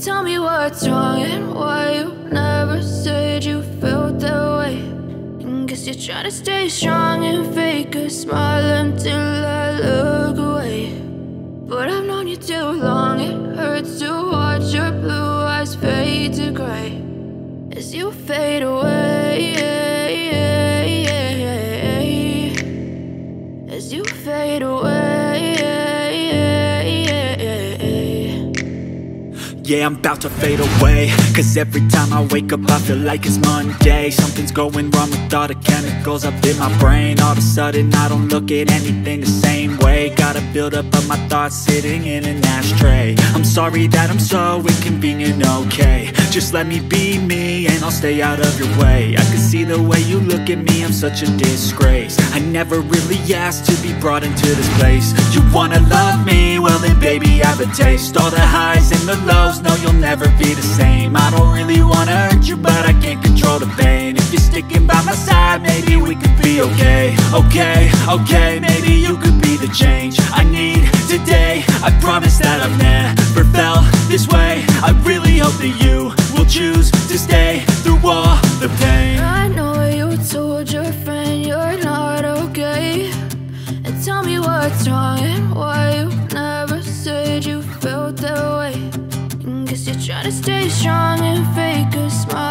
Tell me what's wrong and why you never said you felt that way. And guess you're trying to stay strong and fake a smile until I look away. But I've known you too long, it hurts to watch your blue eyes fade to gray as you fade away, as you fade away. Yeah, I'm about to fade away, cause every time I wake up I feel like it's Monday. Something's going wrong with all the chemicals up in my brain. All of a sudden I don't look at anything the same way. Got a buildup of my thoughts sitting in an ashtray. I'm sorry that I'm so inconvenient, okay. Just let me be me and I'll stay out of your way. I can see the way you look at me, I'm such a disgrace. I never really asked to be brought into this place. You wanna love me? Well then baby I have a taste. All the highs and the lows, no, you'll never be the same. I don't really wanna hurt you, but I can't control the pain. If you're sticking by my side, maybe we could be okay. Okay, maybe you could be the change I need today. I promise that I've never felt this way. I really hope that you will choose to stay through all the pain. I know you told your friend you're not okay, and tell me what's wrong and why you never said you felt that way. Guess you're trying to stay strong and fake a smile